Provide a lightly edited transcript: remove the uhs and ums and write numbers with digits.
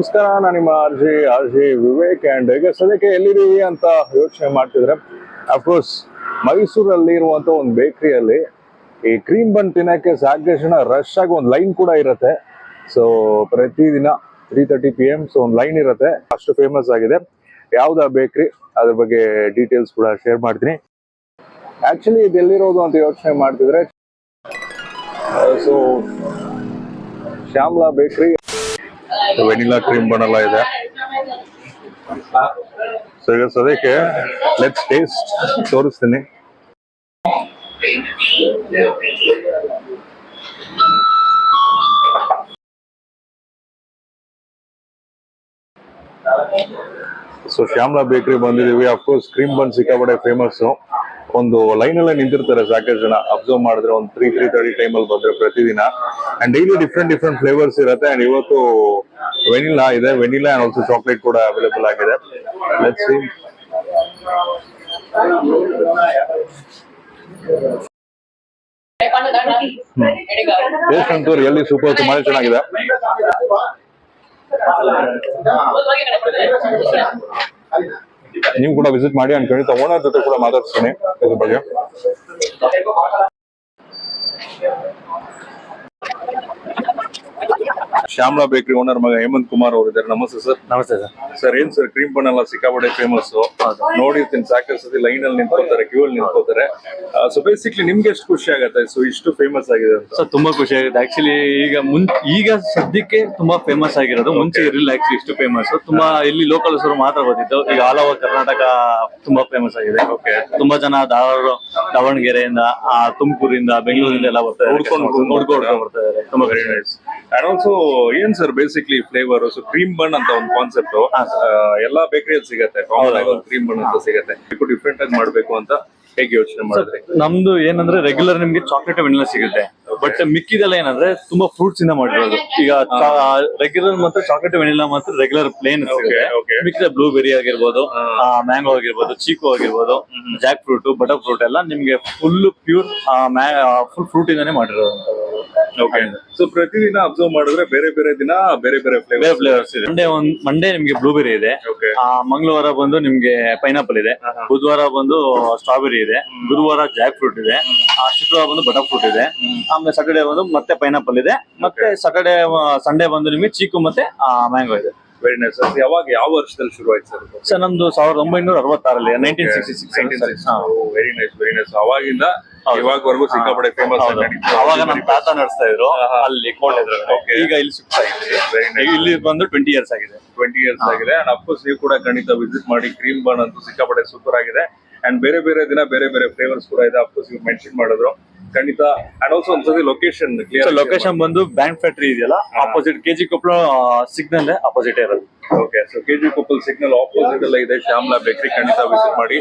ನಮಸ್ಕಾರ, ನಾನು ನಿಮ್ಮ ಆರ್ ಜೆ ವಿವೇಕ್. ಅಂಡ್ ಈಗ ಸದ್ಯಕ್ಕೆ ಎಲ್ಲಿದ್ದೀವಿ ಅಂತ ಯೋಚನೆ ಮಾಡ್ತಿದ್ರೆ, ಅಫ್ಕೋರ್ಸ್ ಮೈಸೂರಲ್ಲಿ ಇರುವಂತ ಒಂದು ಬೇಕರಿಯಲ್ಲಿ ಈ ಕ್ರೀಮ್ ಬನ್ ತಿನ್ನಕ್ಕೆ ಸಾಕಷ್ಟು ಜನ ರಶ್ ಆಗಿ ಒಂದು ಲೈನ್ ಕೂಡ ಇರುತ್ತೆ. ಸೊ ಪ್ರತಿದಿನ 3:30 PM ಸೊ ಒಂದು ಲೈನ್ ಇರುತ್ತೆ, ಅಷ್ಟು ಫೇಮಸ್ ಆಗಿದೆ. ಯಾವ್ದು ಬೇಕರಿ ಅದ್ರ ಬಗ್ಗೆ ಡೀಟೇಲ್ಸ್ ಕೂಡ ಶೇರ್ ಮಾಡ್ತೀನಿ. ಆಕ್ಚುಲಿ ಇದು ಎಲ್ಲಿರೋದು ಅಂತ ಯೋಚನೆ ಮಾಡ್ತಿದ್ರೆ, so Shyamla bakery, vanilla cream bun ಎಲ್ಲ ಇದೆ. ಸೊ ಈಗ ಸದ್ಯಕ್ಕೆ ಲೆಟ್ಸ್ ಟೇಸ್ಟ್ ತೋರಿಸ್ತೀನಿ. ಸೊ ಶ್ಯಾಮ್ಲಾ ಬೇಕರಿ ಬಂದಿದೀವಿ. ಅಫ್ಕೋರ್ಸ್ ಕ್ರೀಮ್ ಬನ್ ಸಿಕ್ಕಾಪಟ್ಟೆ ಫೇಮಸ್. ಒಂದು ಲೈನ್ ಅಲ್ಲೇ ನಿಂತಿರ್ತಾರೆ ಸಾಕಷ್ಟು ಜನ. ಅಬ್ಸರ್ವ್ ಮಾಡಿದ್ರೆ ಒಂದು 3:30 ಟೈಮಲ್ಲಿ ಬಂದ್ರೆ ಪ್ರತಿದಿನ. ಅಂಡ್ ಡೈಲಿ ಡಿಫ್ರೆಂಟ್ ಫ್ಲೇವರ್ಸ್ ಇರುತ್ತೆ. ಅಂಡ್ ಇವತ್ತು ವೆನಿಲಾ ಇದೆ, ವೆನಿಲಾ ಅಂಡ್ ಆಲ್ಸೋ ಚಾಕ್ಲೇಟ್ ಕೂಡ ಅವೈಲೇಬಲ್ ಆಗಿದೆ. Let's see. ಟೇಸ್ಟ್ ಅಂತೂ ರಿಯಲಿ ಸೂಪರ್, ತುಂಬಾನೇ ಚೆನ್ನಾಗಿದೆ. ನೀವು ಕೂಡ ವಿಸಿಟ್ ಮಾಡಿ. ಅಂಡ್ ಖಂಡಿತ ಓನರ್ ಜೊತೆ ಕೂಡ ಮಾತಾಡ್ತೀನಿ ಇದ್ರ ಬಗ್ಗೆ. ಶ್ಯಾಮ್ಲಾ ಬೇಕರಿ ಓನರ್ ಮಗ ಹೇಮಂತ್ ಕುಮಾರ್ ಅವರು ಇದ್ದಾರೆ. ನಮಸ್ತೆ ಸರ್. ನಮಸ್ತೆ ಸರ್. ಸರ್ ಏನ್ ಸರ್, ಕ್ರೀಮ್ ಬನ್ ಎಲ್ಲ ಸಿಕ್ಕಾಪಟ್ಟೆ ಫೇಮಸ್ ನೋಡಿರ್ತೀನಿ. ಸಾಕಷ್ಟು ಸತಿ ಲೈನ್ ಅಲ್ಲಿ ನಿಂತ್ಕೋತಾರೆ, ಕ್ಯೂ ಅಲ್ಲಿ ನಿಂತ್ಕೋತಾರೆ. ಸೊ ಬೇಸಿಕ್ಲಿ ನಿಮ್ಗೆ ಎಷ್ಟು ಖುಷಿ ಆಗುತ್ತೆ ಸೊ ಇಷ್ಟು ಫೇಮಸ್ ಆಗಿದೆ ಅಂತ? ಸರ್ ತುಂಬಾ ಖುಷಿ ಆಗುತ್ತೆ. ಆಕ್ಚುಲಿ ಈಗ ಸದ್ಯಕ್ಕೆ ತುಂಬಾ ಫೇಮಸ್ ಆಗಿರೋದು. ಮುಂಚೆ ಇರಲಿಲ್ಲ ಆಕ್ಚುಲಿ ಇಷ್ಟು ಫೇಮಸ್. ತುಂಬಾ ಇಲ್ಲಿ ಲೋಕಲ್ ಹೆಸರು ಮಾತ್ರ ಗೊತ್ತಿತ್ತು. ಈಗ ಆಲ್ ಓವರ್ ಕರ್ನಾಟಕ ತುಂಬಾ ಫೇಮಸ್ ಆಗಿದೆ. ಓಕೆ, ತುಂಬಾ ಜನ ದಾವಣಗೆರೆಯಿಂದ, ತುಮಕೂರಿಂದ, ಬೆಂಗಳೂರಿಂದ ಎಲ್ಲ ಬರ್ತಾರೆ, ನೋಡ್ಕೊಂಡು ಬರ್ತಾರೆ. ತುಂಬಾ ವೆರಿ ನೈಸ್. ಅಂಡ್ ಆಲ್ಸೋ ಏನ್ sir basically flavour? So cream bun ಅಂತ ಒಂದು ಕಾನ್ಸೆಪ್ಟ್ ಎಲ್ಲಾ ಬೇಕರಿಯಲ್ಲಿ ಸಿಗುತ್ತೆ. ಕಾಮನ್ ಆಗಿ ಒಂದು ಕ್ರೀಮ್ ಬನ್ ಅಂತ ಸಿಗುತ್ತೆ. ಡಿಫ್ರೆಂಟ್ ಆಗಿ ಮಾಡ್ಬೇಕು ಅಂತ ಹೇಗೆ ಯೋಚನೆ ಮಾಡಿದ್ರಿ? ನಮ್ದು ಏನಂದ್ರೆ ರೆಗ್ಯುಲರ್ ನಿಮ್ಗೆ ಚಾಕ್ಲೇಟ್ ವೆನಿಲಾ ಸಿಗುತ್ತೆ. ಬಟ್ ಮಿಕ್ಕಿದೆಲ್ಲ ಏನಂದ್ರೆ ತುಂಬಾ ಫ್ರೂಟ್ಸ್ ಇಂದ ಮಾಡಿರೋದು. ಈಗ ರೆಗ್ಯುಲರ್ ಮತ್ತೆ ಚಾಕ್ಲೇಟ್ ವೆನಿಲಾ ಮಾತ್ರ ರೆಗ್ಯುಲರ್ ಪ್ಲೇನ್ ಸಿಗುತ್ತೆ. ಮಿಕ್ಕಿದ ಬ್ಲೂಬೆರಿ ಆಗಿರ್ಬೋದು, ಮ್ಯಾಂಗೋ ಆಗಿರ್ಬೋದು, ಚೀಕು ಆಗಿರ್ಬೋದು, ಜಾಕ್ ಫ್ರೂಟ್, ಬಟರ್ ಫ್ರೂಟ್ ಎಲ್ಲ ನಿಮ್ಗೆ ಫುಲ್ ಪ್ಯೂರ್ ಫುಲ್ ಫ್ರೂಟ್ ಇಂದಾನೆ ಮಾಡಿರೋದು. ಓಕೆ. ಸೊ ಪ್ರತಿದಿನ ಅಬ್ಸರ್ವ್ ಮಾಡಿದ್ರೆ ಬೇರೆ ಬೇರೆ ದಿನ ಬೇರೆ ಬೇರೆ ಫ್ಲೇವರ್ಸ್ ಇದೆ. ಮಂಡೇ ನಿಮ್ಗೆ ಬ್ಲೂಬೆರಿ ಇದೆ, ಮಂಗಳವಾರ ಬಂದು ನಿಮ್ಗೆ ಪೈನಾಪಲ್ ಇದೆ, ಬುಧವಾರ ಬಂದು ಸ್ಟ್ರಾಬೆರಿ ಇದೆ, ಗುರುವಾರ ಜಾಕ್ ಫ್ರೂಟ್ ಇದೆ, ಶುಕ್ರವಾರ ಬಂದು ಬಟರ್ ಫ್ರೂಟ್ ಇದೆ, ಆಮೇಲೆ ಸ್ಯಾಟರ್ಡೇ ಬಂದು ಮತ್ತೆ ಪೈನಾಪಲ್ ಇದೆ, ಮತ್ತೆ ಸಂಡೇ ಬಂದು ನಿಮ್ಗೆ ಚೀಕು ಮತ್ತೆ ಮ್ಯಾಂಗೋ ಇದೆ. Very nice. ಯಾವಾಗ ಯಾವ ವರ್ಷದಲ್ಲಿ ಶುರು ಆಯ್ತು ಸರ್? ಸರ್ ನಮ್ದು 1966 1966. Very nice, very nice. ಅವಾಗಿಂದ ಇವಾಗವರೆಗೂ ಸಿಕ್ಕಾಪಟ್ಟೆ ಫೇಮಸ್. ಅವಾಗ ನಮ್ಮ ತಾತ ನಡೆಸ್ತಾ ಇದ್ರು ಅಲ್ಲಿ ಕೋಲ್ಡ್. ಈಗ ಇಲ್ಲಿ ಶಿಫ್ಟ್ ಆಗಿದೆ. ಇಲ್ಲಿ ಬಂದು 20 years ಆಗಿದೆ. 20 years ಆಗಿದೆ. ಅಂಡ್ ಅಫ್ಕೋರ್ಸ್ ನೀವು ಕೂಡ ಖಂಡಿತ ವಿಸಿಟ್ ಮಾಡಿ. ಕ್ರೀಮ್ ಬನ್ ಅಂತೂ ಸಿಕ್ಕಾಪಟ್ಟೆ ಸೂಪರ್ ಆಗಿದೆ. ಅಂಡ್ ಬೇರೆ ಬೇರೆ ದಿನ ಬೇರೆ ಬೇರೆ ಫ್ಲೇವರ್ಸ್ ಕೂಡ ಇದೆ. ಅಫ್ಕೋರ್ಸ್ ನೀವು ಮೆನ್ಷನ್ ಮಾಡಿದ್ರು ಖಂಡಿತ. ಅಂಡ್ ಆಲ್ಸೋ ಒಂದ್ಸತಿ ಲೊಕೇಶನ್ ಕ್ಲಿಯರ್. ಲೊಕೇಶನ್ ಬಂದು ಬ್ಯಾಂಕ್ ಫ್ಯಾಕ್ಟರಿ ಇದೆಯಲ್ಲ, opposite KG Koppal signal opposite ಇರೋದು. Okay. So KG Koppal signal opposite ಎಲ್ಲ ಇದೆ ಶ್ಯಾಮ್ಲಾ ಬೇಕರಿ. ಖಂಡಿತ ವಿಸಿಟ್ ಮಾಡಿ.